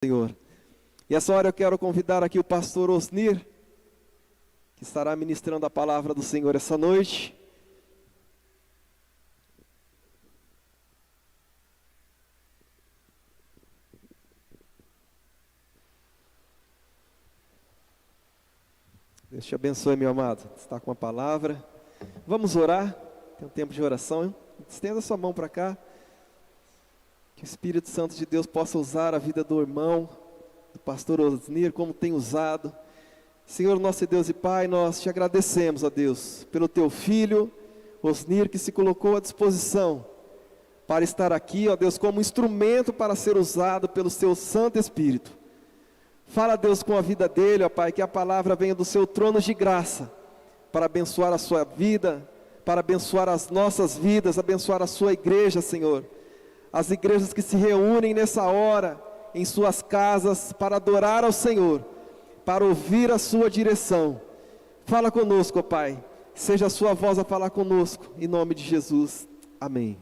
Senhor. E essa hora eu quero convidar aqui o pastor Osnir, que estará ministrando a palavra do Senhor essa noite. Deus te abençoe, meu amado. Está com a palavra. Vamos orar. Tem um tempo de oração. Estenda sua mão para cá. Que o Espírito Santo de Deus possa usar a vida do irmão, do pastor Osnir, como tem usado. Senhor, nosso Deus e Pai, nós te agradecemos, ó Deus, pelo teu filho, Osnir, que se colocou à disposição para estar aqui, ó Deus, como instrumento para ser usado pelo seu Santo Espírito. Fala, Deus, com a vida dele, ó Pai, que a palavra venha do seu trono de graça, para abençoar a sua vida, para abençoar as nossas vidas, abençoar a sua igreja, Senhor. As igrejas que se reúnem nessa hora, em suas casas, para adorar ao Senhor, para ouvir a sua direção. Fala conosco, ó Pai, seja a sua voz a falar conosco, em nome de Jesus, amém.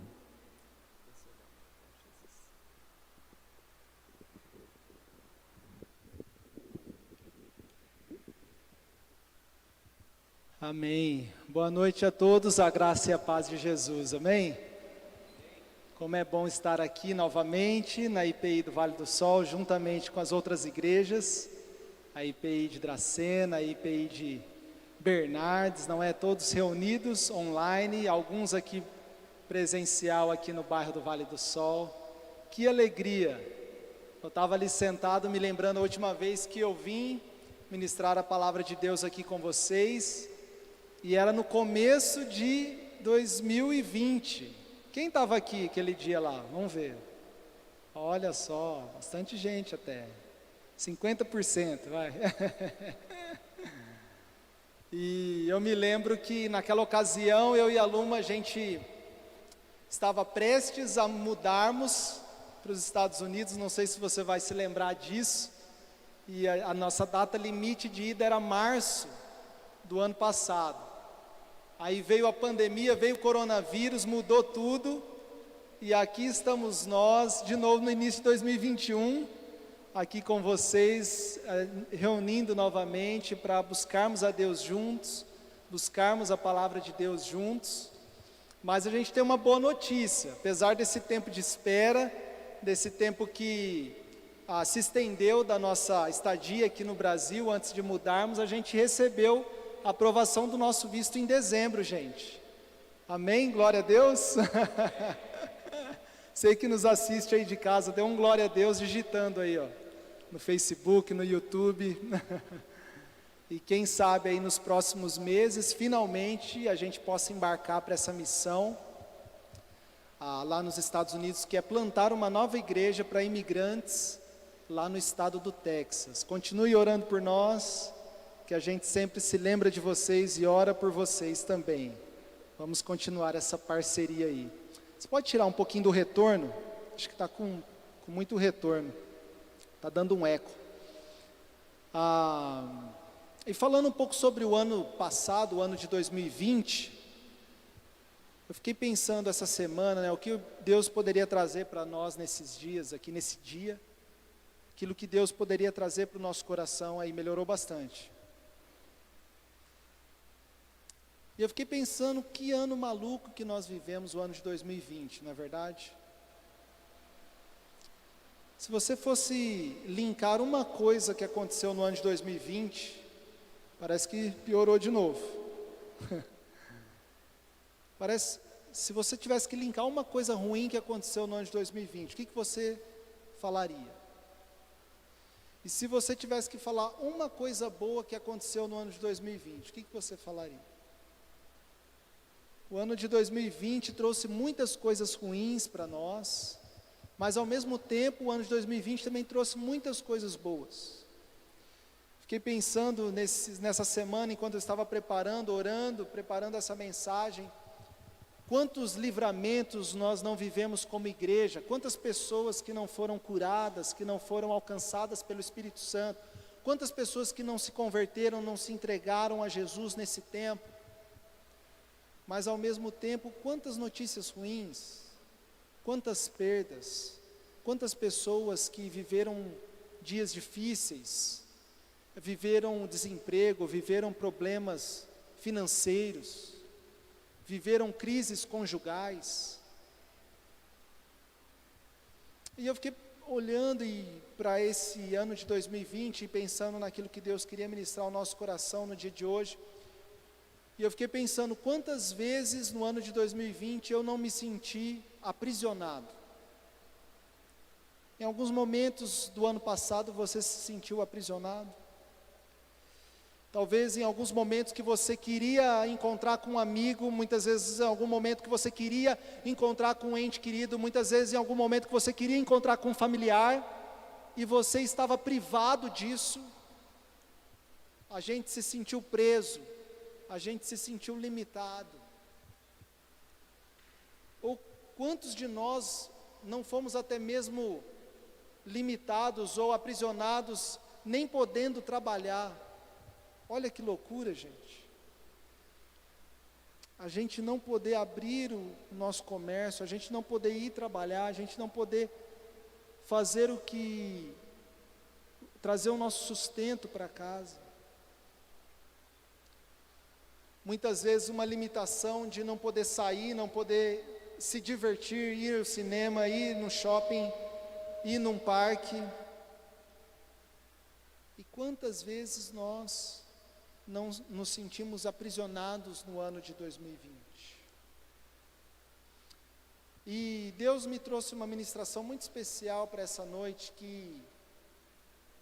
Amém. Boa noite a todos, a graça e a paz de Jesus, amém? Como é bom estar aqui novamente na IPI do Vale do Sol, juntamente com as outras igrejas, a IPI de Dracena, a IPI de Bernardes, não é? Todos reunidos online, alguns aqui presencial aqui no bairro do Vale do Sol. Que alegria! Eu estava ali sentado me lembrando a última vez que eu vim ministrar a palavra de Deus aqui com vocês, e era no começo de 2020. Quem estava aqui aquele dia lá? Vamos ver. Olha só, bastante gente até. 50%, vai. E eu me lembro que naquela ocasião eu e a Luma, a gente estava prestes a mudarmos para os Estados Unidos. Não sei se você vai se lembrar disso. E a nossa data limite de ida era março do ano passado. Aí veio a pandemia, veio o coronavírus, mudou tudo, e aqui estamos nós, de novo no início de 2021, aqui com vocês, reunindo novamente para buscarmos a Deus juntos, buscarmos a palavra de Deus juntos. Mas a gente tem uma boa notícia, apesar desse tempo de espera, desse tempo que se estendeu da nossa estadia aqui no Brasil, antes de mudarmos, a gente recebeu a aprovação do nosso visto em dezembro, gente. Amém? Glória a Deus. Sei que nos assiste aí de casa, dê um glória a Deus digitando aí, ó, no Facebook, no YouTube. E quem sabe aí nos próximos meses, finalmente, a gente possa embarcar para essa missão lá nos Estados Unidos, que é plantar uma nova igreja para imigrantes lá no estado do Texas. Continue orando por nós, que a gente sempre se lembra de vocês e ora por vocês também. Vamos continuar essa parceria aí. Você pode tirar um pouquinho do retorno? Acho que está com muito retorno. Está dando um eco. E falando um pouco sobre o ano passado, o ano de 2020, eu fiquei pensando essa semana, né, o que Deus poderia trazer para nós nesses dias, aqui nesse dia. Aquilo que Deus poderia trazer para o nosso coração aí melhorou bastante. E eu fiquei pensando, que ano maluco que nós vivemos, o ano de 2020, não é verdade? Se você fosse linkar uma coisa que aconteceu no ano de 2020, parece que piorou de novo. Parece, se você tivesse que linkar uma coisa ruim que aconteceu no ano de 2020, o que você falaria? E se você tivesse que falar uma coisa boa que aconteceu no ano de 2020, o que você falaria? O ano de 2020 trouxe muitas coisas ruins para nós, mas ao mesmo tempo o ano de 2020 também trouxe muitas coisas boas. Fiquei pensando nessa semana, enquanto eu estava preparando, orando, preparando essa mensagem, quantos livramentos nós não vivemos como igreja, quantas pessoas que não foram curadas, que não foram alcançadas pelo Espírito Santo, quantas pessoas que não se converteram, não se entregaram a Jesus nesse tempo. Mas ao mesmo tempo, quantas notícias ruins, quantas perdas, quantas pessoas que viveram dias difíceis, viveram desemprego, viveram problemas financeiros, viveram crises conjugais. E eu fiquei olhando para esse ano de 2020 e pensando naquilo que Deus queria ministrar ao nosso coração no dia de hoje. E eu fiquei pensando quantas vezes no ano de 2020 eu não me senti aprisionado. Em alguns momentos do ano passado você se sentiu aprisionado. Talvez em alguns momentos que você queria encontrar com um amigo, muitas vezes em algum momento que você queria encontrar com um ente querido, muitas vezes em algum momento que você queria encontrar com um familiar, e você estava privado disso. A gente se sentiu preso, a gente se sentiu limitado. Ou quantos de nós não fomos até mesmo limitados ou aprisionados, nem podendo trabalhar? Olha que loucura, gente. A gente não poder abrir o nosso comércio, a gente não poder ir trabalhar, a gente não poder fazer trazer o nosso sustento para casa. Muitas vezes uma limitação de não poder sair, não poder se divertir, ir ao cinema, ir no shopping, ir num parque. E quantas vezes nós não nos sentimos aprisionados no ano de 2020? E Deus me trouxe uma ministração muito especial para essa noite, que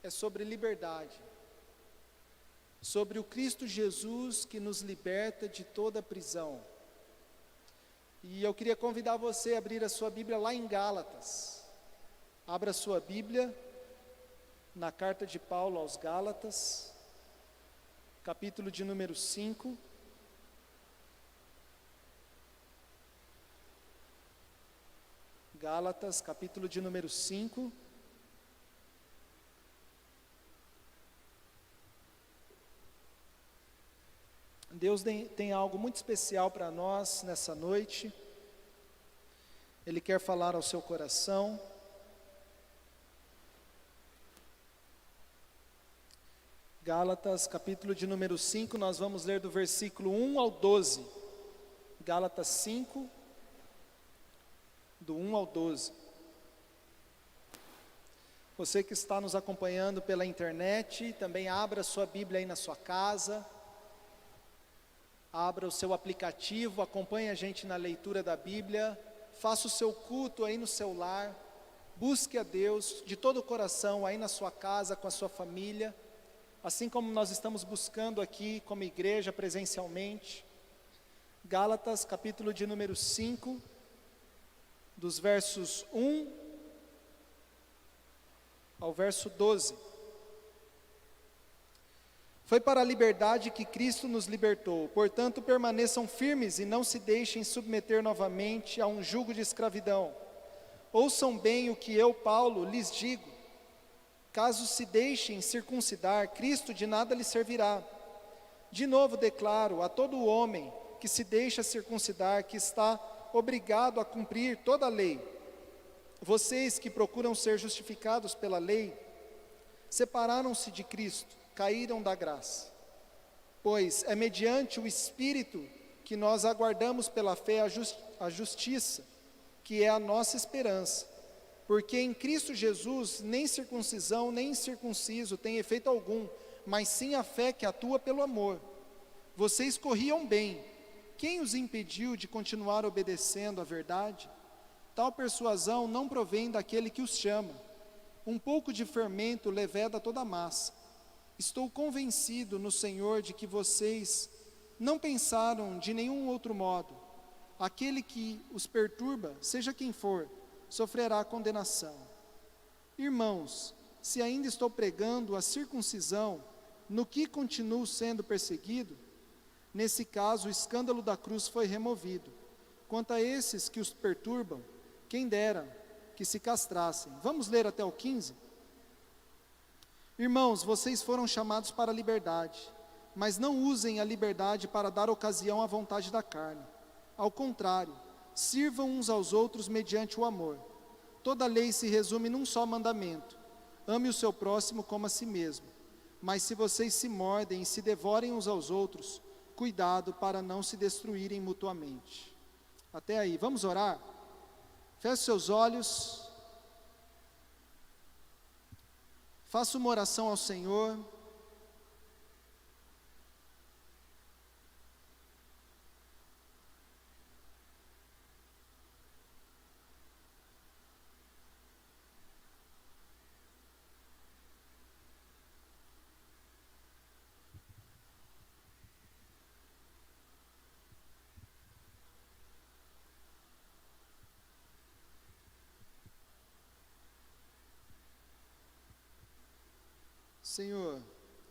é sobre liberdade, sobre o Cristo Jesus que nos liberta de toda prisão. E eu queria convidar você a abrir a sua Bíblia lá em Gálatas. Abra a sua Bíblia na carta de Paulo aos Gálatas, capítulo de número 5. Gálatas, capítulo de número 5. Deus tem algo muito especial para nós nessa noite. Ele quer falar ao seu coração. Gálatas, capítulo de número 5, nós vamos ler do versículo 1 ao 12. Gálatas 5, do 1 ao 12. Você que está nos acompanhando pela internet, também abra sua Bíblia aí na sua casa, abra o seu aplicativo, acompanhe a gente na leitura da Bíblia, faça o seu culto aí no seu lar, busque a Deus de todo o coração aí na sua casa, com a sua família, assim como nós estamos buscando aqui como igreja presencialmente. Gálatas, capítulo de número 5, dos versos 1 ao verso 12. Foi para a liberdade que Cristo nos libertou, portanto permaneçam firmes e não se deixem submeter novamente a um jugo de escravidão. Ouçam bem o que eu, Paulo, lhes digo. Caso se deixem circuncidar, Cristo de nada lhes servirá. De novo declaro a todo homem que se deixa circuncidar que está obrigado a cumprir toda a lei. Vocês que procuram ser justificados pela lei, separaram-se de Cristo, caíram da graça. Pois é mediante o Espírito que nós aguardamos pela fé a justiça, que é a nossa esperança. Porque em Cristo Jesus nem circuncisão nem incircunciso tem efeito algum, mas sim a fé que atua pelo amor. Vocês corriam bem. Quem os impediu de continuar obedecendo à verdade? Tal persuasão não provém daquele que os chama. Um pouco de fermento leveda toda a massa. Estou convencido no Senhor de que vocês não pensaram de nenhum outro modo. Aquele que os perturba, seja quem for, sofrerá condenação. Irmãos, se ainda estou pregando a circuncisão, no que continuo sendo perseguido? Nesse caso, o escândalo da cruz foi removido. Quanto a esses que os perturbam, quem dera que se castrassem. Vamos ler até o 15? Irmãos, vocês foram chamados para a liberdade, mas não usem a liberdade para dar ocasião à vontade da carne. Ao contrário, sirvam uns aos outros mediante o amor. Toda a lei se resume num só mandamento: ame o seu próximo como a si mesmo. Mas se vocês se mordem e se devorem uns aos outros, cuidado para não se destruírem mutuamente. Até aí, vamos orar? Feche seus olhos. Faça uma oração ao Senhor. Senhor,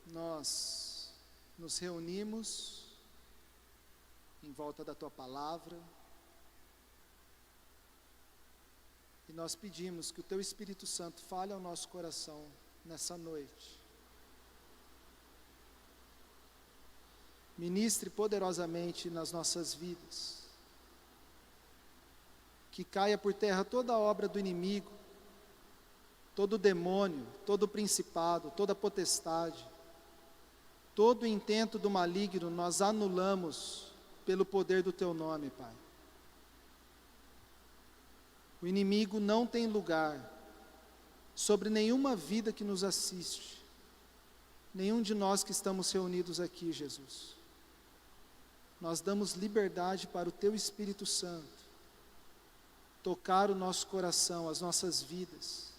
nós nos reunimos em volta da Tua palavra e nós pedimos que o Teu Espírito Santo fale ao nosso coração nessa noite. Ministre poderosamente nas nossas vidas, que caia por terra toda a obra do inimigo, todo demônio, todo principado, toda potestade, todo intento do maligno, nós anulamos pelo poder do Teu nome, Pai. O inimigo não tem lugar sobre nenhuma vida que nos assiste, nenhum de nós que estamos reunidos aqui, Jesus. Nós damos liberdade para o Teu Espírito Santo tocar o nosso coração, as nossas vidas.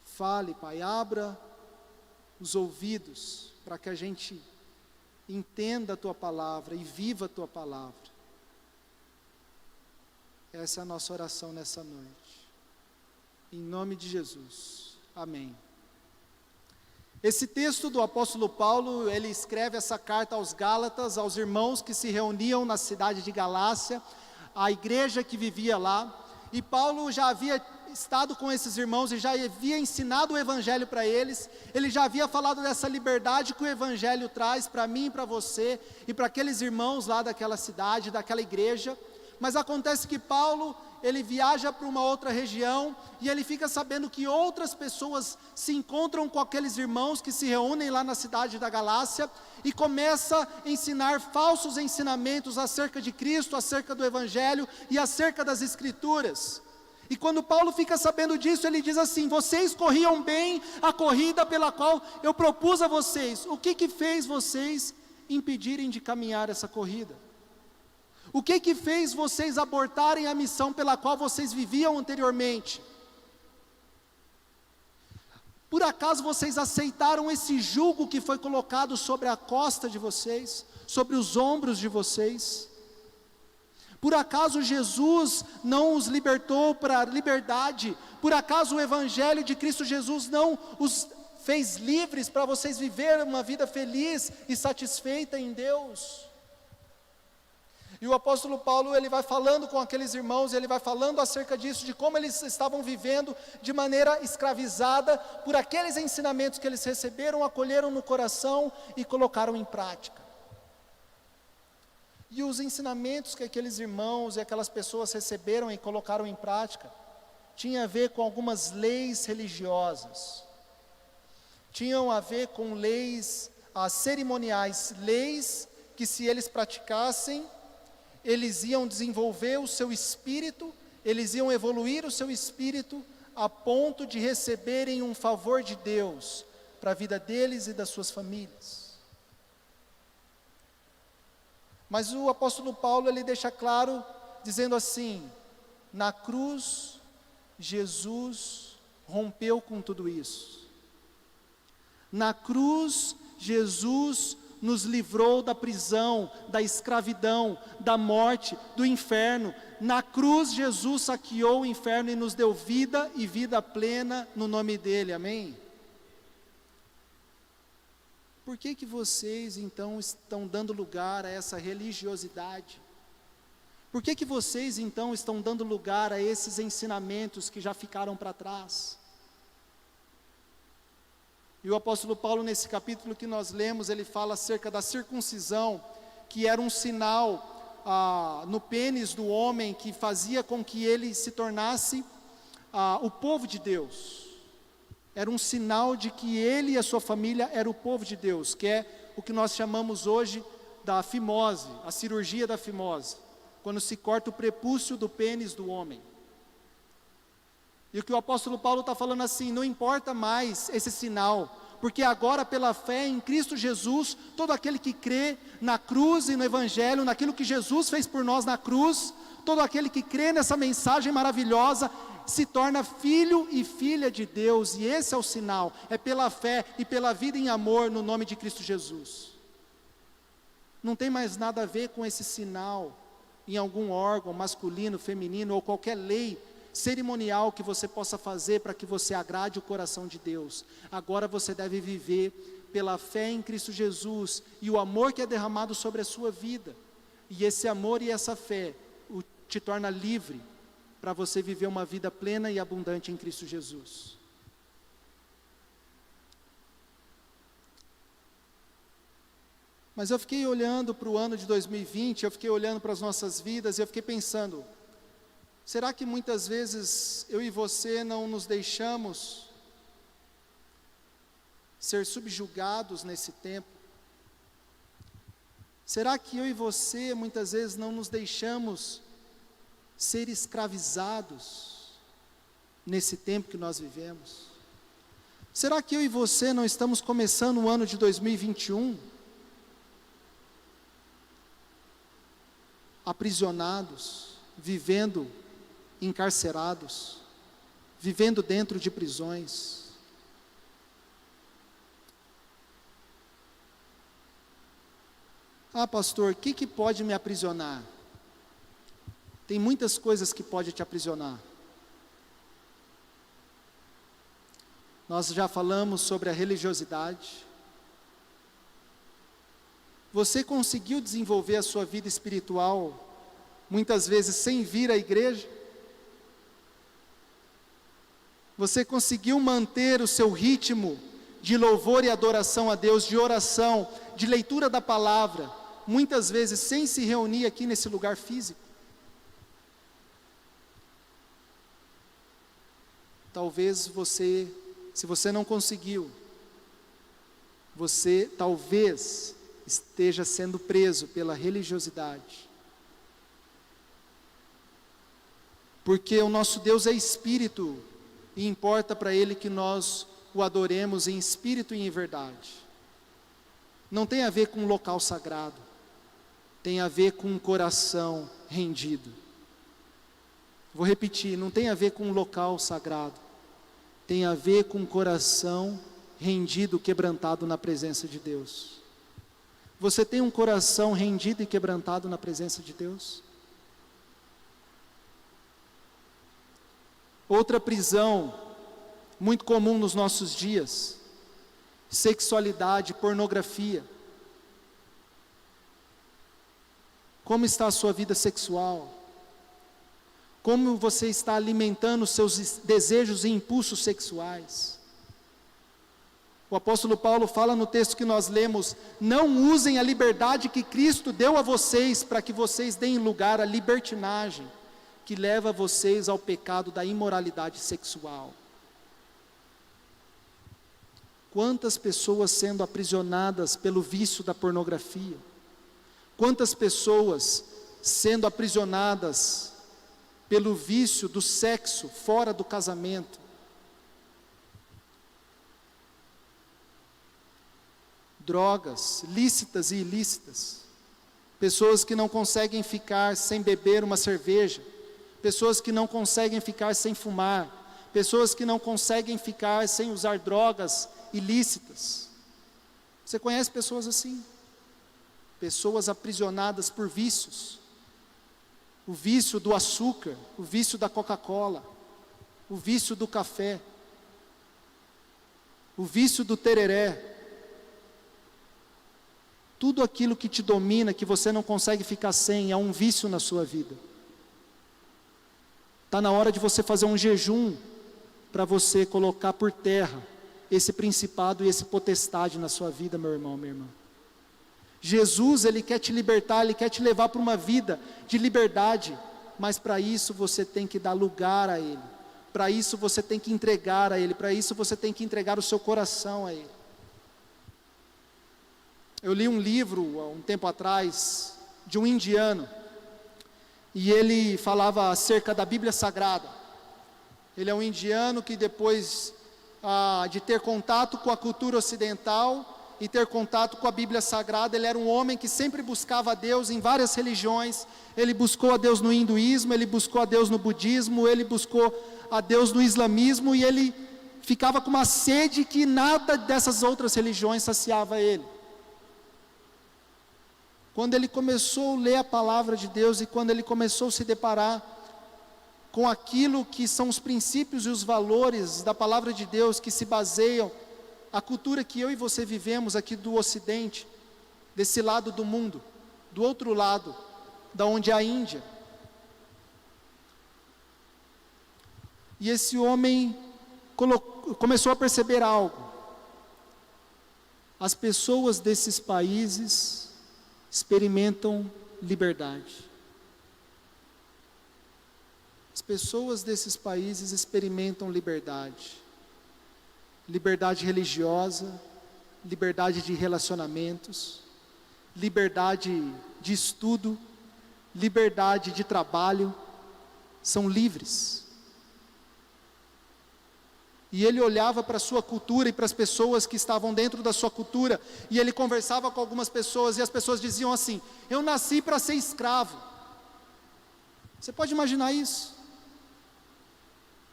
Fale, Pai, abra os ouvidos para que a gente entenda a Tua palavra e viva a Tua palavra. Essa é a nossa oração nessa noite. Em nome de Jesus. Amém. Esse texto do apóstolo Paulo, ele escreve essa carta aos Gálatas, aos irmãos que se reuniam na cidade de Galácia, a igreja que vivia lá, e Paulo já havia estado com esses irmãos e já havia ensinado o evangelho para eles, ele já havia falado dessa liberdade que o evangelho traz para mim e para você, e para aqueles irmãos lá daquela cidade, daquela igreja. Mas acontece que Paulo, ele viaja para uma outra região, e ele fica sabendo que outras pessoas se encontram com aqueles irmãos que se reúnem lá na cidade da Galácia, e começa a ensinar falsos ensinamentos acerca de Cristo, acerca do evangelho e acerca das escrituras. E quando Paulo fica sabendo disso, ele diz assim: vocês corriam bem a corrida pela qual eu propus a vocês. O que fez vocês impedirem de caminhar essa corrida? O que fez vocês abortarem a missão pela qual vocês viviam anteriormente? Por acaso vocês aceitaram esse jugo que foi colocado sobre a costa de vocês, sobre os ombros de vocês? Por acaso Jesus não os libertou para a liberdade? Por acaso o evangelho de Cristo Jesus não os fez livres para vocês viverem uma vida feliz e satisfeita em Deus? E o apóstolo Paulo, ele vai falando com aqueles irmãos, ele vai falando acerca disso, de como eles estavam vivendo de maneira escravizada por aqueles ensinamentos que eles receberam, acolheram no coração e colocaram em prática. E os ensinamentos que aqueles irmãos e aquelas pessoas receberam e colocaram em prática, tinha a ver com algumas leis religiosas, tinham a ver com leis cerimoniais, leis que se eles praticassem, eles iam desenvolver o seu espírito, eles iam evoluir o seu espírito, a ponto de receberem um favor de Deus, para a vida deles e das suas famílias. Mas o apóstolo Paulo, ele deixa claro, dizendo assim: na cruz, Jesus rompeu com tudo isso. Na cruz, Jesus nos livrou da prisão, da escravidão, da morte, do inferno. Na cruz, Jesus saqueou o inferno e nos deu vida e vida plena no nome dele, amém? Por que vocês então estão dando lugar a essa religiosidade? Por que vocês então estão dando lugar a esses ensinamentos que já ficaram para trás? E o apóstolo Paulo, nesse capítulo que nós lemos, ele fala acerca da circuncisão, que era um sinal no pênis do homem, que fazia com que ele se tornasse o povo de Deus. era um sinal de que ele e a sua família eram o povo de Deus, que é o que nós chamamos hoje da fimose, a cirurgia da fimose, quando se corta o prepúcio do pênis do homem. E o que o apóstolo Paulo está falando assim, não importa mais esse sinal, porque agora pela fé em Cristo Jesus, todo aquele que crê na cruz e no Evangelho, naquilo que Jesus fez por nós na cruz, todo aquele que crê nessa mensagem maravilhosa, se torna filho e filha de Deus, e esse é o sinal, é pela fé e pela vida em amor no nome de Cristo Jesus. Não tem mais nada a ver com esse sinal em algum órgão masculino, feminino ou qualquer lei cerimonial que você possa fazer para que você agrade o coração de Deus. Agora você deve viver pela fé em Cristo Jesus e o amor que é derramado sobre a sua vida, e esse amor e essa fé te torna livre para você viver uma vida plena e abundante em Cristo Jesus. Mas eu fiquei olhando para o ano de 2020, eu fiquei olhando para as nossas vidas e eu fiquei pensando, será que muitas vezes eu e você não nos deixamos ser subjugados nesse tempo? Será que eu e você muitas vezes não nos deixamos ser escravizados nesse tempo que nós vivemos? Será que eu e você não estamos começando o ano de 2021 aprisionados, vivendo encarcerados, vivendo dentro de prisões? Ah, pastor, o que pode me aprisionar? Tem muitas coisas que podem te aprisionar. Nós já falamos sobre a religiosidade. Você conseguiu desenvolver a sua vida espiritual, muitas vezes sem vir à igreja? Você conseguiu manter o seu ritmo de louvor e adoração a Deus, de oração, de leitura da palavra, muitas vezes sem se reunir aqui nesse lugar físico? Talvez você, se você não conseguiu, você talvez esteja sendo preso pela religiosidade. Porque o nosso Deus é espírito, e importa para Ele que nós o adoremos em espírito e em verdade. Não tem a ver com um local sagrado, tem a ver com um coração rendido. Vou repetir, não tem a ver com um local sagrado, tem a ver com um coração rendido, quebrantado na presença de Deus. Você tem um coração rendido e quebrantado na presença de Deus? Outra prisão muito comum nos nossos dias: sexualidade, pornografia. Como está a sua vida sexual? Como você está alimentando os seus desejos e impulsos sexuais? O apóstolo Paulo fala no texto que nós lemos: não usem a liberdade que Cristo deu a vocês para que vocês deem lugar à libertinagem, que leva vocês ao pecado da imoralidade sexual. Quantas pessoas sendo aprisionadas pelo vício da pornografia? Quantas pessoas sendo aprisionadas pelo vício do sexo fora do casamento? Drogas lícitas e ilícitas, pessoas que não conseguem ficar sem beber uma cerveja, pessoas que não conseguem ficar sem fumar, pessoas que não conseguem ficar sem usar drogas ilícitas. Você conhece pessoas assim? Pessoas aprisionadas por vícios. O vício do açúcar, o vício da Coca-Cola, o vício do café, o vício do tereré. Tudo aquilo que te domina, que você não consegue ficar sem, é um vício na sua vida. Está na hora de você fazer um jejum, para você colocar por terra esse principado e esse potestade na sua vida, meu irmão, minha irmã. Jesus, Ele quer te libertar, Ele quer te levar para uma vida de liberdade, mas para isso você tem que dar lugar a Ele. para isso você tem que entregar a Ele, para isso você tem que entregar o seu coração a Ele. Eu li um livro, há um tempo atrás, de um indiano, e ele falava acerca da Bíblia Sagrada. Ele é um indiano que depois de ter contato com a cultura ocidental e ter contato com a Bíblia Sagrada, ele era um homem que sempre buscava a Deus em várias religiões. Ele buscou a Deus no hinduísmo, ele buscou a Deus no budismo, ele buscou a Deus no islamismo, e ele ficava com uma sede que nada dessas outras religiões saciava ele. Quando ele começou a ler a palavra de Deus e quando ele começou a se deparar com aquilo que são os princípios e os valores da palavra de Deus, que se baseiam a cultura que eu e você vivemos aqui do Ocidente, desse lado do mundo, do outro lado, da onde é a Índia. E esse homem começou a perceber algo. As pessoas desses países experimentam liberdade. As pessoas desses países experimentam liberdade. Liberdade religiosa, liberdade de relacionamentos, liberdade de estudo, liberdade de trabalho, são livres. E ele olhava para a sua cultura e para as pessoas que estavam dentro da sua cultura, e ele conversava com algumas pessoas, e as pessoas diziam assim: eu nasci para ser escravo. Você pode imaginar isso?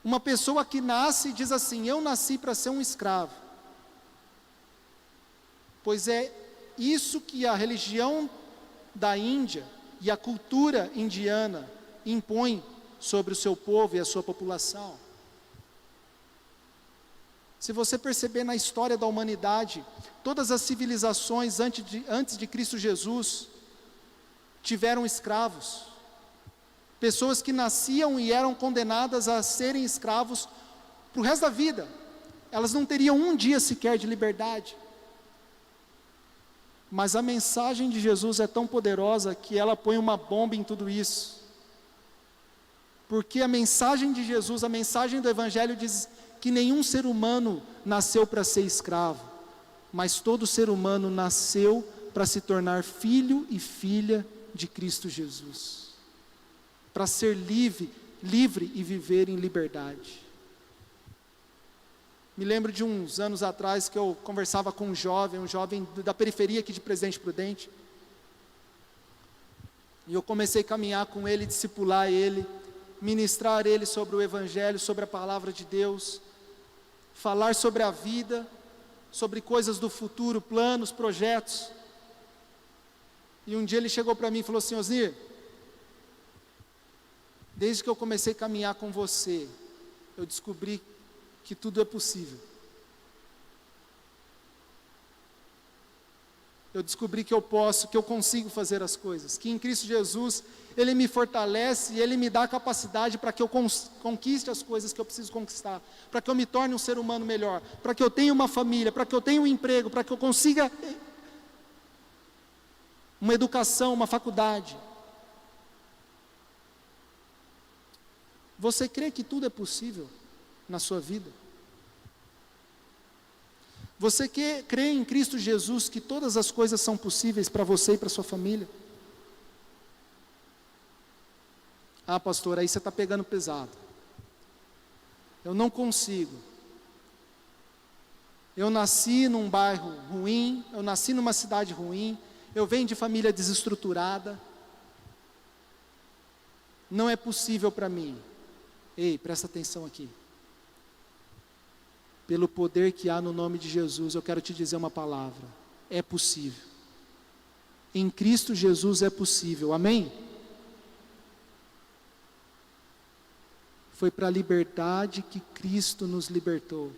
Uma pessoa que nasce e diz assim: eu nasci para ser um escravo. Pois é isso que a religião da Índia e a cultura indiana impõe sobre o seu povo e a sua população. Se você perceber na história da humanidade, todas as civilizações antes de Cristo Jesus tiveram escravos. Pessoas que nasciam e eram condenadas a serem escravos para o resto da vida. Elas não teriam um dia sequer de liberdade. Mas a mensagem de Jesus é tão poderosa que ela põe uma bomba em tudo isso. Porque a mensagem de Jesus, a mensagem do Evangelho diz que nenhum ser humano nasceu para ser escravo, mas todo ser humano nasceu para se tornar filho e filha de Cristo Jesus, para ser livre e viver em liberdade. Me lembro de uns anos atrás que eu conversava com um jovem da periferia aqui de Presidente Prudente, e eu comecei a caminhar com ele, discipular ele, ministrar ele sobre o Evangelho, sobre a palavra de Deus, falar sobre a vida, sobre coisas do futuro, planos, projetos. E um dia ele chegou para mim e falou assim: Osnir, desde que eu comecei a caminhar com você, eu descobri que tudo é possível. Eu descobri que eu posso, que eu consigo fazer as coisas, que em Cristo Jesus, Ele me fortalece e Ele me dá a capacidade para que eu conquiste as coisas que eu preciso conquistar, para que eu me torne um ser humano melhor, para que eu tenha uma família, para que eu tenha um emprego, para que eu consiga uma educação, uma faculdade. Você crê que tudo é possível na sua vida? Você crê em Cristo Jesus que todas as coisas são possíveis para você e para sua família? Ah, pastor, aí você está pegando pesado. Eu não consigo. Eu nasci num bairro ruim, eu nasci numa cidade ruim, eu venho de família desestruturada. Não é possível para mim. Ei, presta atenção aqui. Pelo poder que há no nome de Jesus, eu quero te dizer uma palavra: é possível. Em Cristo Jesus é possível, amém? Foi para a liberdade que Cristo nos libertou.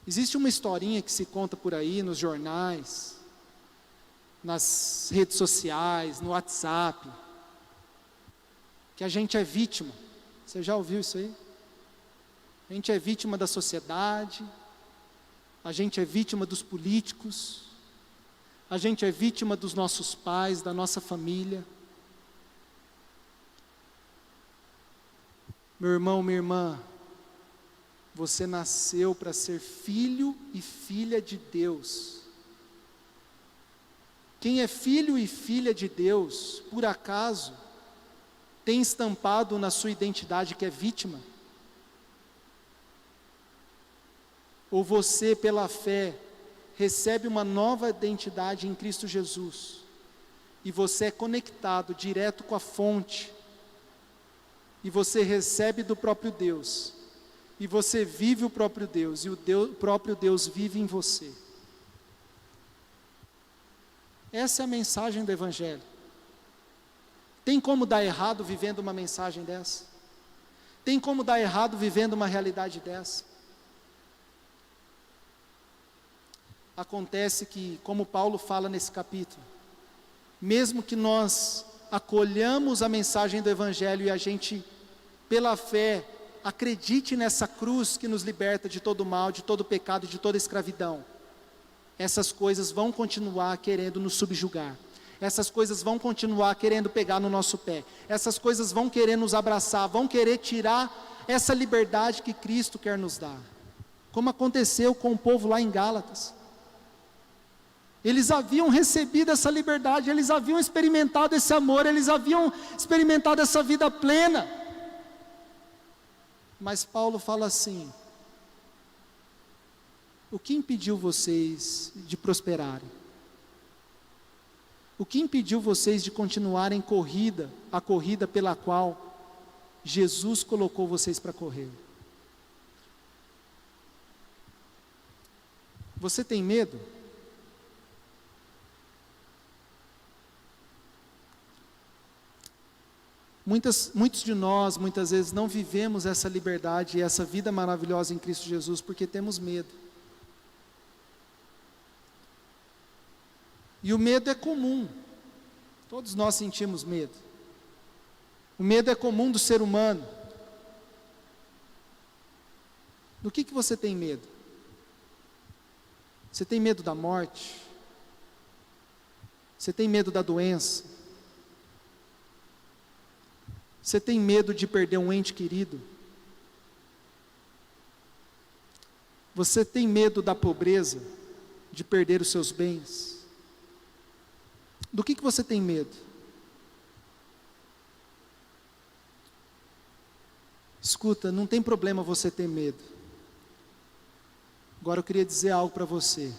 Existe uma historinha que se conta por aí nos jornais, nas redes sociais, no WhatsApp, que a gente é vítima. Você já ouviu isso aí? A gente é vítima da sociedade, a gente é vítima dos políticos, a gente é vítima dos nossos pais, da nossa família. Meu irmão, minha irmã, você nasceu para ser filho e filha de Deus. Quem é filho e filha de Deus, por acaso, tem estampado na sua identidade que é vítima? Ou você, pela fé, recebe uma nova identidade em Cristo Jesus, e você é conectado direto com a fonte, e você recebe do próprio Deus, e você vive o próprio Deus, e o próprio Deus vive em você. Essa é a mensagem do Evangelho. Tem como dar errado vivendo uma mensagem dessa? Tem como dar errado vivendo uma realidade dessa? Acontece que, como Paulo fala nesse capítulo, mesmo que nós acolhamos a mensagem do Evangelho e a gente, pela fé, acredite nessa cruz que nos liberta de todo mal, de todo pecado, de toda escravidão, essas coisas vão continuar querendo nos subjugar, essas coisas vão continuar querendo pegar no nosso pé, essas coisas vão querer nos abraçar, vão querer tirar essa liberdade que Cristo quer nos dar, como aconteceu com o povo lá em Gálatas. Eles haviam recebido essa liberdade, eles haviam experimentado esse amor, eles haviam experimentado essa vida plena. Mas Paulo fala assim: o que impediu vocês de prosperarem? O que impediu vocês de continuarem a corrida pela qual Jesus colocou vocês para correr? Você tem medo? Muitos de nós, muitas vezes, não vivemos essa liberdade e essa vida maravilhosa em Cristo Jesus porque temos medo. E o medo é comum, todos nós sentimos medo. O medo é comum do ser humano. Do que você tem medo? Você tem medo da morte? Você tem medo da doença? Você tem medo de perder um ente querido? Você tem medo da pobreza, de perder os seus bens? Do que você tem medo? Escuta, não tem problema você ter medo. Agora eu queria dizer algo para você.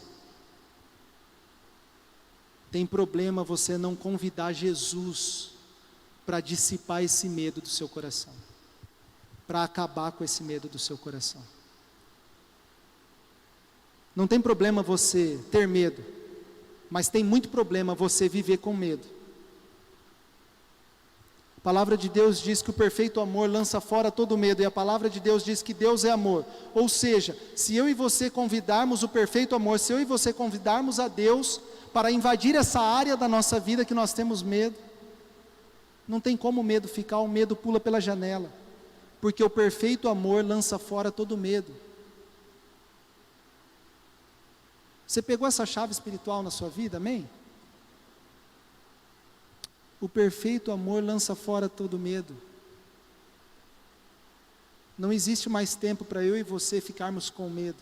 Tem problema você não convidar Jesus para dissipar esse medo do seu coração, para acabar com esse medo do seu coração. Não tem problema você ter medo, mas tem muito problema você viver com medo. A palavra de Deus diz que o perfeito amor lança fora todo medo, e a palavra de Deus diz que Deus é amor. Ou seja, se eu e você convidarmos o perfeito amor, se eu e você convidarmos a Deus para invadir essa área da nossa vida que nós temos medo, não tem como o medo ficar, o medo pula pela janela, porque o perfeito amor lança fora todo medo. Você pegou essa chave espiritual na sua vida, amém? O perfeito amor lança fora todo medo. Não existe mais tempo para eu e você ficarmos com medo,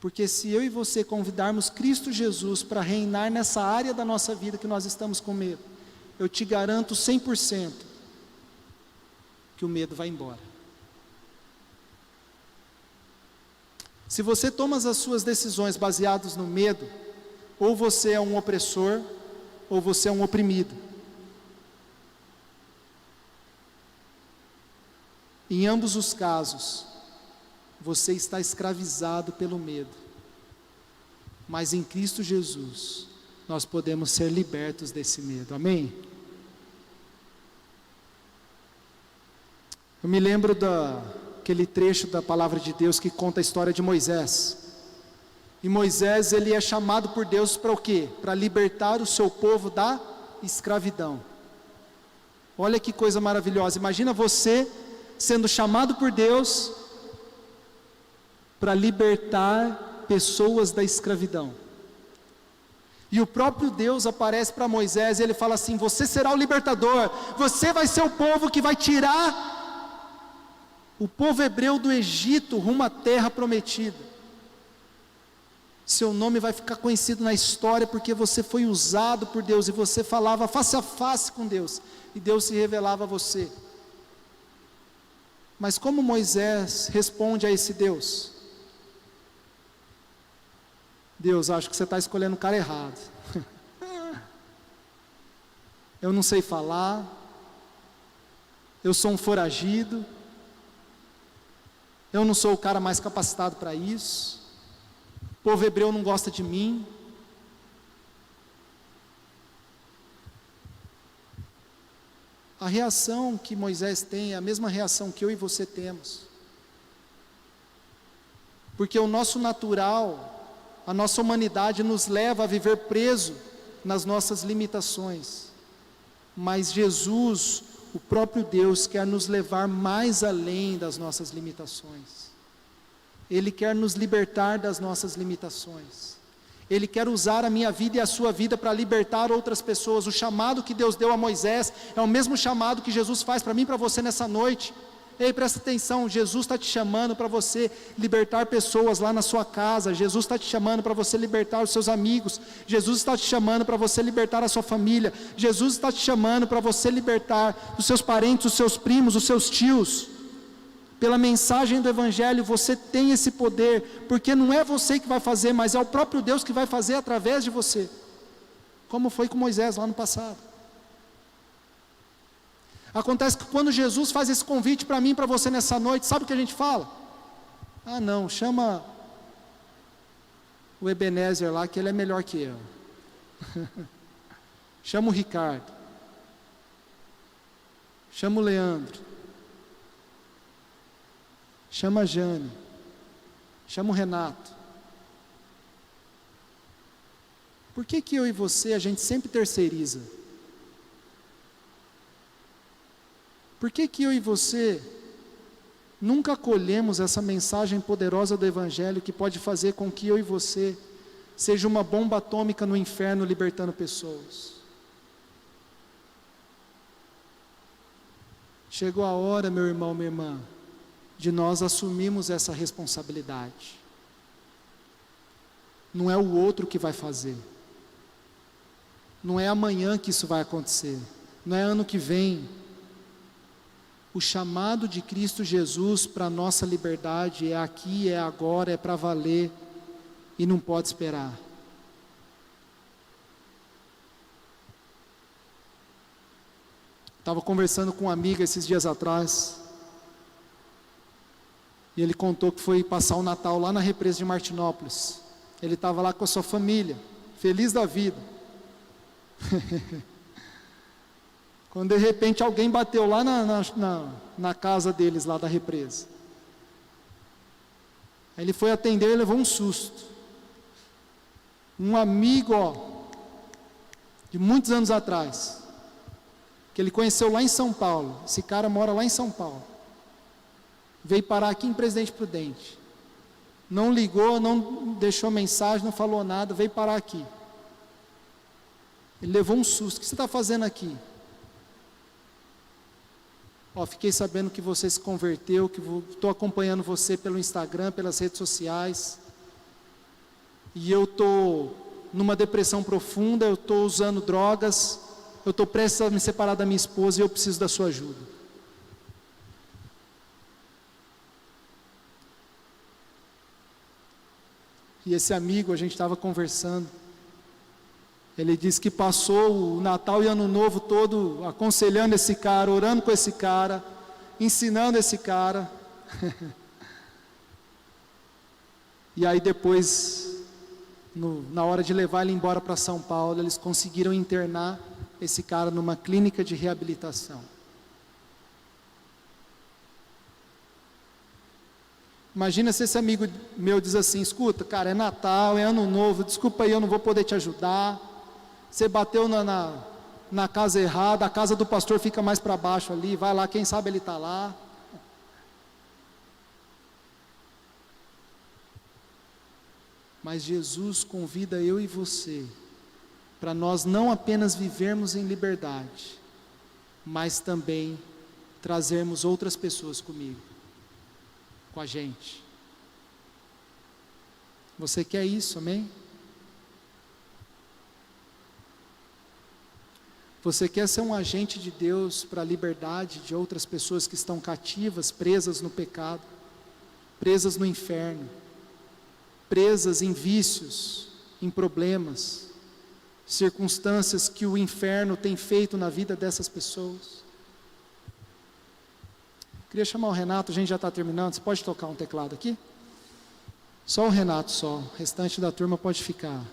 porque se eu e você convidarmos Cristo Jesus para reinar nessa área da nossa vida que nós estamos com medo, eu te garanto 100% que o medo vai embora. Se você toma as suas decisões baseadas no medo, ou você é um opressor, ou você é um oprimido. Em ambos os casos, você está escravizado pelo medo. Mas em Cristo Jesus, nós podemos ser libertos desse medo, amém? Eu me lembro daquele trecho da palavra de Deus que conta a história de Moisés. E Moisés, ele é chamado por Deus para o quê? Para libertar o seu povo da escravidão. Olha que coisa maravilhosa, imagina você sendo chamado por Deus para libertar pessoas da escravidão. E o próprio Deus aparece para Moisés e ele fala assim: você será o libertador, você vai ser o povo que vai tirar o povo hebreu do Egito rumo à terra prometida. Seu nome vai ficar conhecido na história porque você foi usado por Deus e você falava face a face com Deus e Deus se revelava a você. Mas como Moisés responde a esse Deus? Deus, acho que você está escolhendo o cara errado. Eu não sei falar, eu sou um foragido, eu não sou o cara mais capacitado para isso, o povo hebreu não gosta de mim. A reação que Moisés tem é a mesma reação que eu e você temos, porque o nosso natural, a nossa humanidade nos leva a viver preso nas nossas limitações, mas Jesus, o próprio Deus, quer nos levar mais além das nossas limitações. Ele quer nos libertar das nossas limitações. Ele quer usar a minha vida e a sua vida para libertar outras pessoas. O chamado que Deus deu a Moisés é o mesmo chamado que Jesus faz para mim e para você nessa noite. Ei, presta atenção, Jesus está te chamando para você libertar pessoas lá na sua casa, Jesus está te chamando para você libertar os seus amigos, Jesus está te chamando para você libertar a sua família, Jesus está te chamando para você libertar os seus parentes, os seus primos, os seus tios. Pela mensagem do Evangelho você tem esse poder, porque não é você que vai fazer, mas é o próprio Deus que vai fazer através de você, como foi com Moisés lá no passado. Acontece que quando Jesus faz esse convite para mim e para você nessa noite, sabe o que a gente fala? Ah não, chama o Ebenezer lá, que ele é melhor que eu. Chama o Ricardo. Chama o Leandro. Chama a Jane. Chama o Renato. Por que eu e você, a gente sempre terceiriza? Por que eu e você nunca acolhemos essa mensagem poderosa do Evangelho que pode fazer com que eu e você seja uma bomba atômica no inferno libertando pessoas? Chegou a hora, meu irmão, minha irmã, de nós assumirmos essa responsabilidade. Não é o outro que vai fazer. Não é amanhã que isso vai acontecer. Não é ano que vem. O chamado de Cristo Jesus para a nossa liberdade é aqui, é agora, é para valer e não pode esperar. Estava conversando com um amigo esses dias atrás e ele contou que foi passar o Natal lá na represa de Martinópolis. Ele estava lá com a sua família, feliz da vida. Quando de repente alguém bateu lá na casa deles, lá da represa. Aí ele foi atender e levou um susto. Um amigo, de muitos anos atrás, que ele conheceu lá em São Paulo. Esse cara mora lá em São Paulo. Veio parar aqui em Presidente Prudente. Não ligou, não deixou mensagem, não falou nada, veio parar aqui. Ele levou um susto. O que você está fazendo aqui? Fiquei sabendo que você se converteu, que estou acompanhando você pelo Instagram, pelas redes sociais, e eu estou numa depressão profunda, eu estou usando drogas, eu estou prestes a me separar da minha esposa e eu preciso da sua ajuda. E esse amigo, a gente estava conversando, ele disse que passou o Natal e Ano Novo todo aconselhando esse cara, orando com esse cara, ensinando esse cara. E aí depois, na hora de levar ele embora para São Paulo, eles conseguiram internar esse cara numa clínica de reabilitação. Imagina se esse amigo meu diz assim: escuta, cara, é Natal, é Ano Novo, desculpa aí, eu não vou poder te ajudar. Você bateu na casa errada, a casa do pastor fica mais para baixo ali, vai lá, quem sabe ele está lá. Mas Jesus convida eu e você para nós não apenas vivermos em liberdade, mas também trazermos outras pessoas comigo, com a gente. Você quer isso, amém? Você quer ser um agente de Deus para a liberdade de outras pessoas que estão cativas, presas no pecado, presas no inferno, presas em vícios, em problemas, circunstâncias que o inferno tem feito na vida dessas pessoas? Queria chamar o Renato, a gente já está terminando, você pode tocar um teclado aqui? Só o Renato só, o restante da turma pode ficar.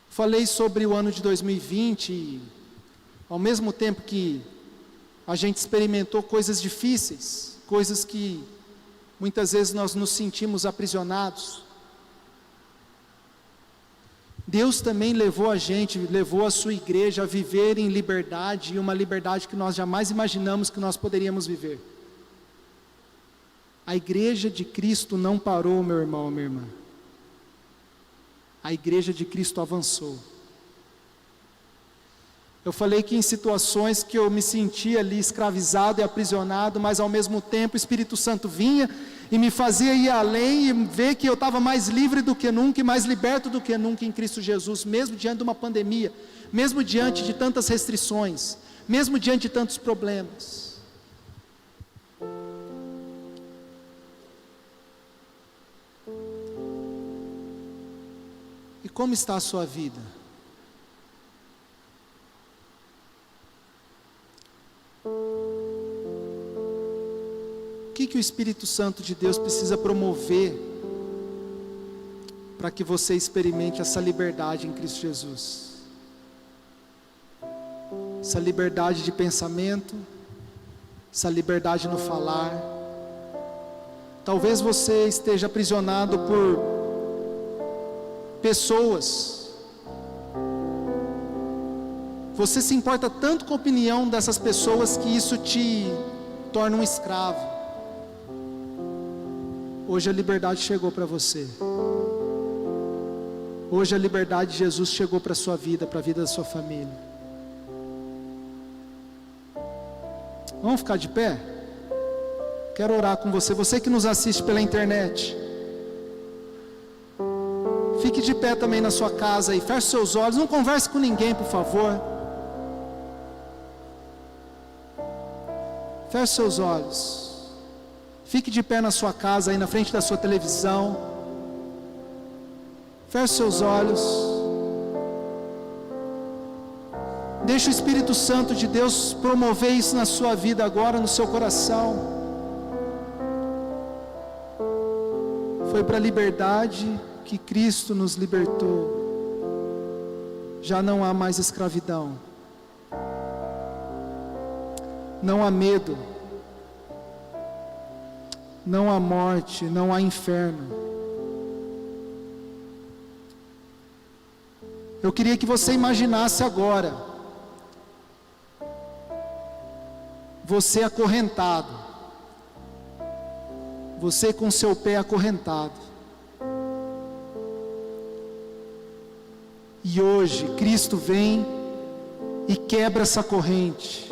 Falei sobre o ano de 2020 e, ao mesmo tempo que a gente experimentou coisas difíceis, coisas que muitas vezes nós nos sentimos aprisionados, Deus também levou a gente, levou a sua igreja a viver em liberdade, e uma liberdade que nós jamais imaginamos que nós poderíamos viver. A igreja de Cristo não parou, meu irmão, minha irmã. A igreja de Cristo avançou. Eu falei que em situações que eu me sentia ali escravizado e aprisionado, mas ao mesmo tempo o Espírito Santo vinha e me fazia ir além e ver que eu estava mais livre do que nunca e mais liberto do que nunca em Cristo Jesus, mesmo diante de uma pandemia, mesmo diante de tantas restrições, mesmo diante de tantos problemas. E como está a sua vida? O que o Espírito Santo de Deus precisa promover para que você experimente essa liberdade em Cristo Jesus? Essa liberdade de pensamento, essa liberdade no falar. Talvez você esteja aprisionado por pessoas. Você se importa tanto com a opinião dessas pessoas que isso te torna um escravo. Hoje a liberdade chegou para você. Hoje a liberdade de Jesus chegou para a sua vida, para a vida da sua família. Vamos ficar de pé? Quero orar com você. Você que nos assiste pela internet, fique de pé também na sua casa e feche seus olhos. Não converse com ninguém, por favor. Feche seus olhos. Fique de pé na sua casa, aí na frente da sua televisão. Feche seus olhos. Deixe o Espírito Santo de Deus promover isso na sua vida agora, no seu coração. Foi para a liberdade que Cristo nos libertou. Já não há mais escravidão. Não há medo. Não há morte, não há inferno. Eu queria que você imaginasse agora você acorrentado, você com seu pé acorrentado, e hoje Cristo vem e quebra essa corrente.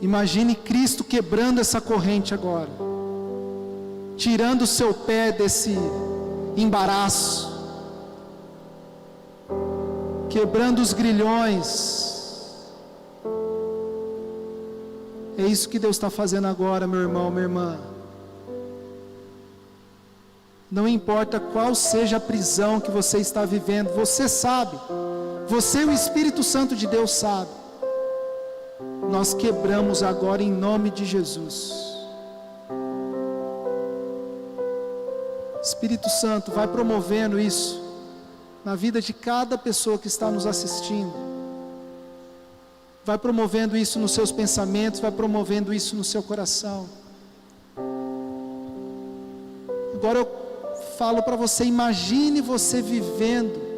Imagine Cristo quebrando essa corrente agora, tirando o seu pé desse embaraço, quebrando os grilhões. É isso que Deus está fazendo agora, meu irmão, minha irmã. Não importa qual seja a prisão que você está vivendo, você sabe, você e o Espírito Santo de Deus sabe. Nós quebramos agora em nome de Jesus. Espírito Santo, vai promovendo isso na vida de cada pessoa que está nos assistindo. Vai promovendo isso nos seus pensamentos, vai promovendo isso no seu coração. Agora eu falo para você, imagine você vivendo,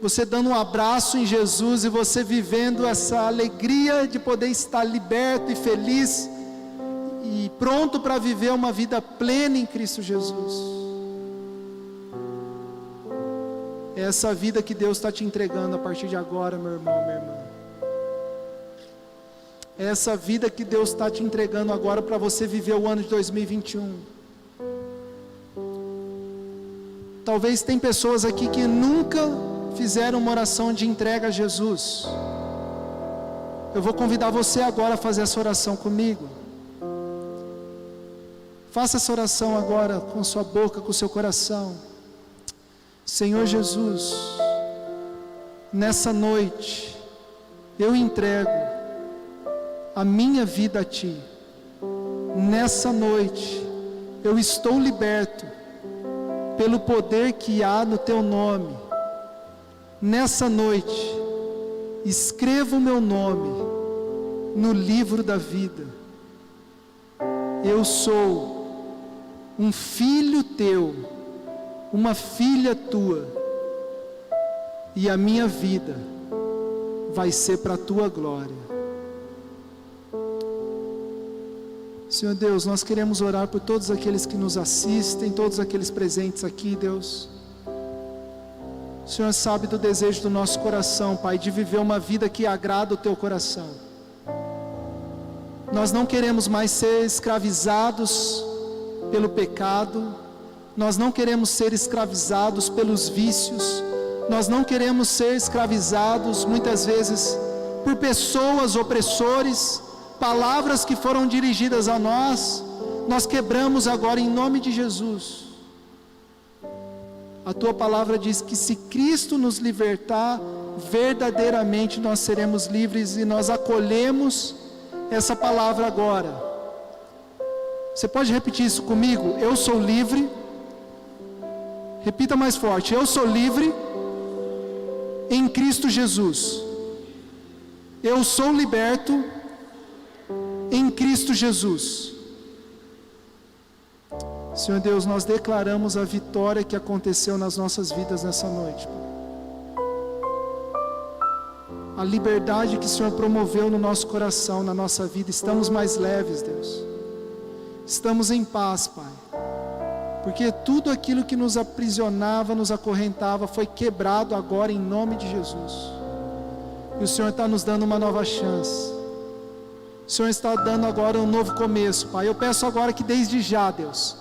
você dando um abraço em Jesus e você vivendo essa alegria de poder estar liberto e feliz e pronto para viver uma vida plena em Cristo Jesus. É essa vida que Deus está te entregando a partir de agora, meu irmão, minha irmã. É essa vida que Deus está te entregando agora para você viver o ano de 2021. Talvez tem pessoas aqui que nunca fizeram uma oração de entrega a Jesus. Eu vou convidar você agora a fazer essa oração comigo. Faça essa oração agora com sua boca, com seu coração. Senhor Jesus, nessa noite, eu entrego a minha vida a Ti. Nessa noite, eu estou liberto pelo poder que há no Teu nome. Nessa noite, escreva o meu nome no livro da vida. Eu sou um filho Teu, uma filha Tua, e a minha vida vai ser para a Tua glória. Senhor Deus, nós queremos orar por todos aqueles que nos assistem, todos aqueles presentes aqui, Deus. O Senhor sabe do desejo do nosso coração, Pai, de viver uma vida que agrada o Teu coração. Nós não queremos mais ser escravizados pelo pecado, nós não queremos ser escravizados pelos vícios, nós não queremos ser escravizados, muitas vezes, por pessoas opressores, palavras que foram dirigidas a nós. Nós quebramos agora em nome de Jesus. A Tua palavra diz que se Cristo nos libertar, verdadeiramente nós seremos livres, e nós acolhemos essa palavra agora. Você pode repetir isso comigo? Eu sou livre. Repita mais forte. Eu sou livre em Cristo Jesus. Eu sou liberto em Cristo Jesus. Senhor Deus, nós declaramos a vitória que aconteceu nas nossas vidas nessa noite. A liberdade que o Senhor promoveu no nosso coração, na nossa vida. Estamos mais leves, Deus. Estamos em paz, Pai. Porque tudo aquilo que nos aprisionava, nos acorrentava, foi quebrado agora em nome de Jesus. E o Senhor está nos dando uma nova chance. O Senhor está dando agora um novo começo, Pai. Eu peço agora que desde já, Deus,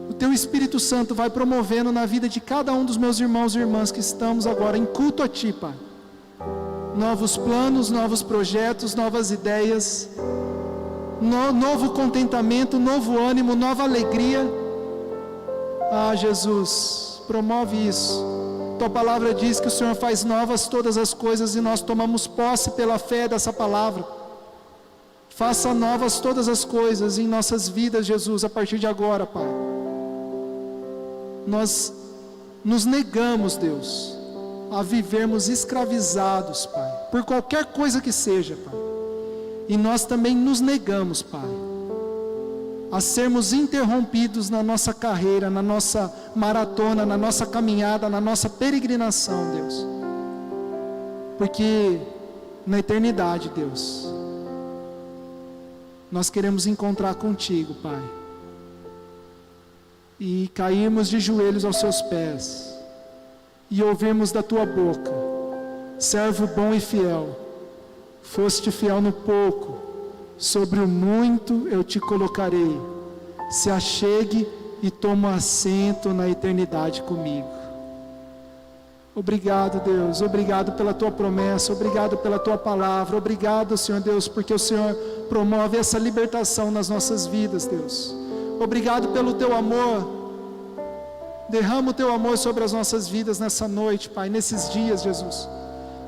o Teu Espírito Santo vai promovendo na vida de cada um dos meus irmãos e irmãs que estamos agora em culto a Ti, Pai. Novos planos, novos projetos, novas ideias, novo contentamento, novo ânimo, nova alegria. Ah, Jesus, promove isso. Tua palavra diz que o Senhor faz novas todas as coisas, e nós tomamos posse pela fé dessa palavra. Faça novas todas as coisas em nossas vidas, Jesus, a partir de agora, Pai. Nós nos negamos, Deus, a vivermos escravizados, Pai, por qualquer coisa que seja, Pai. E nós também nos negamos, Pai, a sermos interrompidos na nossa carreira, na nossa maratona, na nossa caminhada, na nossa peregrinação, Deus. Porque na eternidade, Deus, nós queremos encontrar contigo, Pai, e cairmos de joelhos aos Seus pés, e ouvirmos da Tua boca: servo bom e fiel, foste fiel no pouco, sobre o muito eu te colocarei, se achegue e toma assento na eternidade comigo. Obrigado, Deus, obrigado pela Tua promessa, obrigado pela Tua palavra, obrigado, Senhor Deus, porque o Senhor promove essa libertação nas nossas vidas, Deus. Obrigado pelo Teu amor. Derrama o Teu amor sobre as nossas vidas nessa noite, Pai, nesses dias, Jesus.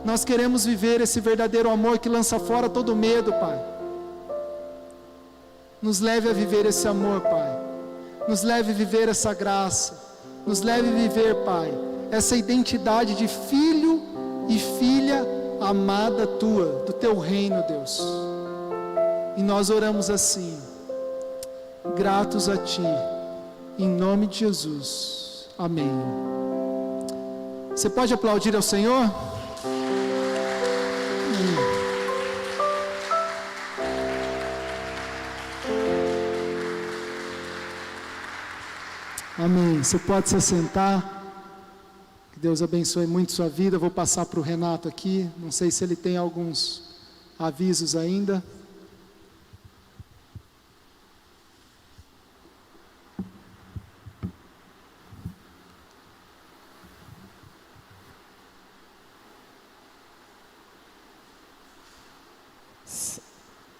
Nós queremos viver esse verdadeiro amor que lança fora todo medo, Pai. Nos leve a viver esse amor, Pai. Nos leve a viver essa graça. Nos leve a viver, Pai, essa identidade de filho e filha amada Tua, do Teu reino, Deus. E nós oramos assim, gratos a Ti, em nome de Jesus. Amém. Você pode aplaudir ao Senhor? Amém. Você pode se assentar. Deus abençoe muito sua vida. Vou passar para o Renato aqui, não sei se ele tem alguns avisos ainda.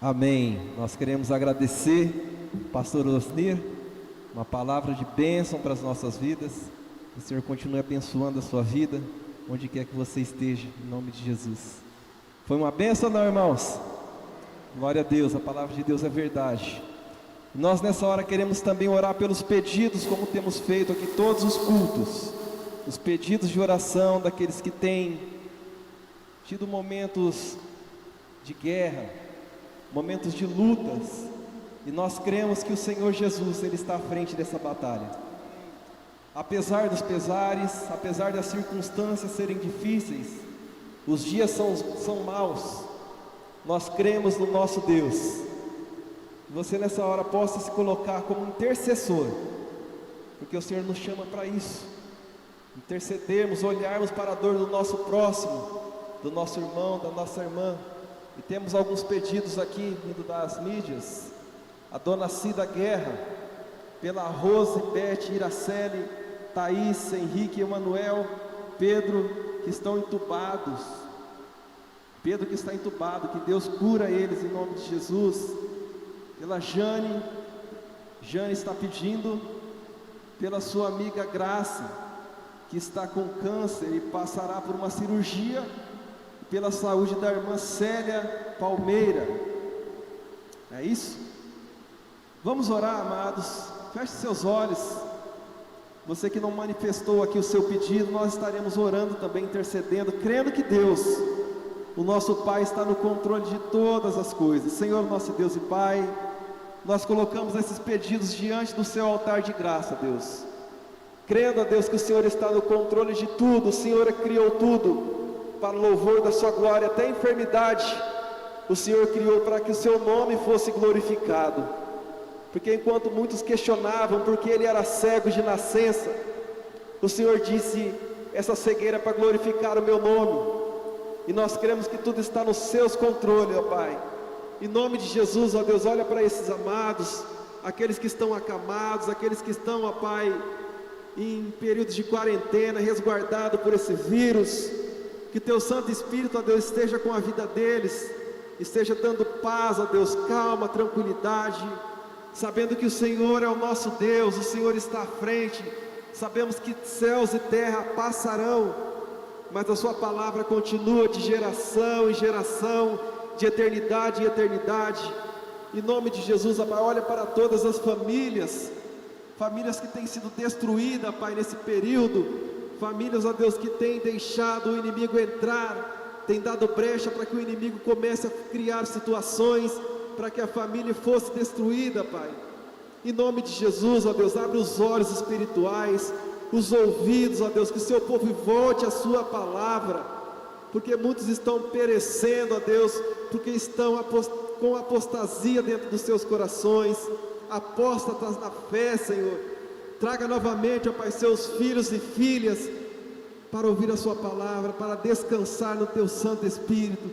Amém. Nós queremos agradecer, pastor Osnir, uma palavra de bênção para as nossas vidas. Que o Senhor continue abençoando a sua vida, onde quer que você esteja, em nome de Jesus. Foi uma bênção, não, irmãos? Glória a Deus, a palavra de Deus é verdade. Nós nessa hora queremos também orar pelos pedidos, como temos feito aqui todos os cultos. Os pedidos de oração daqueles que têm tido momentos de guerra, momentos de lutas, e nós cremos que o Senhor Jesus, Ele está à frente dessa batalha. Apesar dos pesares, apesar das circunstâncias serem difíceis, os dias são maus, nós cremos no nosso Deus. Que você nessa hora possa se colocar como intercessor, porque o Senhor nos chama para isso, intercedermos, olharmos para a dor do nosso próximo, do nosso irmão, da nossa irmã. E temos alguns pedidos aqui vindo das mídias. A dona Cida Guerra, pela Rose, Beth, Iraceli, Thaís, Henrique, Emanuel, Pedro, que estão entubados. Pedro que está entubado, que Deus cura eles em nome de Jesus. Pela Jane está pedindo pela sua amiga Graça, que está com câncer e passará por uma cirurgia, pela saúde da irmã Célia Palmeira. É isso? Vamos orar, amados. Feche seus olhos. Você que não manifestou aqui o seu pedido, nós estaremos orando também, intercedendo, crendo que Deus, o nosso Pai, está no controle de todas as coisas. Senhor, nosso Deus e Pai, nós colocamos esses pedidos diante do seu altar de graça, Deus, crendo, a Deus, que o Senhor está no controle de tudo. O Senhor criou tudo para o louvor da sua glória, até a enfermidade o Senhor criou para que o seu nome fosse glorificado. Porque enquanto muitos questionavam porque ele era cego de nascença, o Senhor disse: essa cegueira é para glorificar o meu nome. E nós cremos que tudo está nos seus controles, ó Pai. Em nome de Jesus, ó Deus, olha para esses amados, aqueles que estão acamados, aqueles que estão, ó Pai, em períodos de quarentena, resguardados por esse vírus. Que Teu Santo Espírito, ó Deus, esteja com a vida deles, esteja dando paz, ó Deus, calma, tranquilidade, sabendo que o Senhor é o nosso Deus, o Senhor está à frente. Sabemos que céus e terra passarão, mas a Sua palavra continua de geração em geração, de eternidade em eternidade. Em nome de Jesus, ó Pai, olha para todas as famílias que têm sido destruídas, Pai, nesse período. Famílias, ó Deus, que têm deixado o inimigo entrar, têm dado brecha para que o inimigo comece a criar situações para que a família fosse destruída, Pai. Em nome de Jesus, ó Deus, abre os olhos espirituais, os ouvidos, ó Deus, que o Seu povo volte à Sua palavra, porque muitos estão perecendo, ó Deus, porque estão com apostasia dentro dos seus corações, apóstatas na fé, Senhor. Traga novamente, ó Pai, seus filhos e filhas para ouvir a Sua palavra, para descansar no Teu Santo Espírito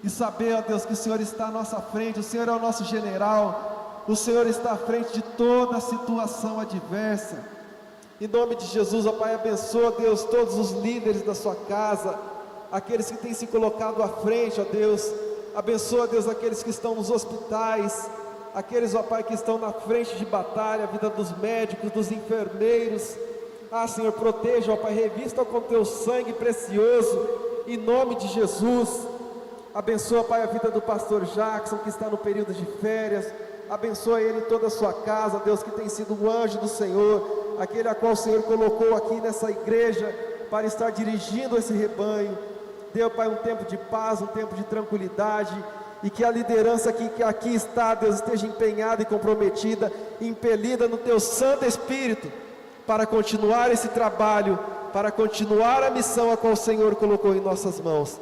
e saber, ó Deus, que o Senhor está à nossa frente. O Senhor é o nosso general, o Senhor está à frente de toda a situação adversa. Em nome de Jesus, ó Pai, abençoa, Deus, todos os líderes da Sua casa, aqueles que têm se colocado à frente, ó Deus. Abençoa, Deus, aqueles que estão nos hospitais, aqueles, ó Pai, que estão na frente de batalha, a vida dos médicos, dos enfermeiros. Senhor, proteja, ó Pai, revista com Teu sangue precioso, em nome de Jesus. Abençoa, Pai, a vida do pastor Jackson, que está no período de férias. Abençoa ele e toda a sua casa, Deus, que tem sido um anjo do Senhor, aquele a qual o Senhor colocou aqui nessa igreja para estar dirigindo esse rebanho. Dê, ó Pai, um tempo de paz, um tempo de tranquilidade, e que a liderança que aqui está, Deus, esteja empenhada e comprometida, impelida no Teu Santo Espírito, para continuar esse trabalho, para continuar a missão a qual o Senhor colocou em nossas mãos.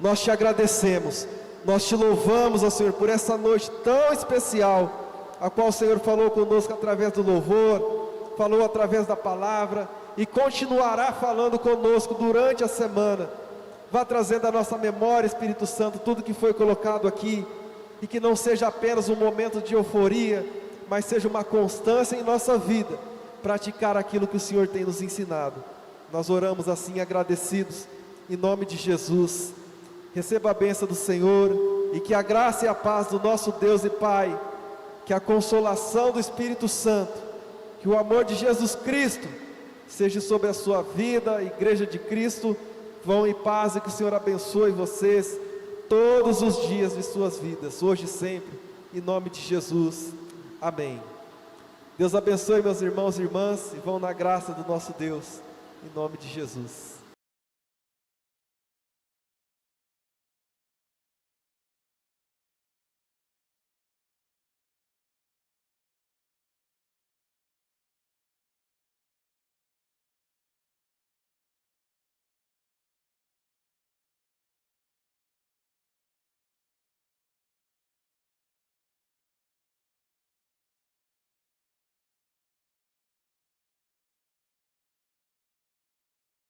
Nós Te agradecemos, nós Te louvamos, ó Senhor, por essa noite tão especial, a qual o Senhor falou conosco através do louvor, falou através da palavra, e continuará falando conosco durante a semana. Vá trazendo à nossa memória, Espírito Santo, tudo que foi colocado aqui, e que não seja apenas um momento de euforia, mas seja uma constância em nossa vida, praticar aquilo que o Senhor tem nos ensinado. Nós oramos assim agradecidos, em nome de Jesus. Receba a bênção do Senhor, e que a graça e a paz do nosso Deus e Pai, que a consolação do Espírito Santo, que o amor de Jesus Cristo, seja sobre a sua vida, Igreja de Cristo. Vão em paz e que o Senhor abençoe vocês todos os dias de suas vidas, hoje e sempre, em nome de Jesus, amém. Deus abençoe meus irmãos e irmãs, e vão na graça do nosso Deus, em nome de Jesus.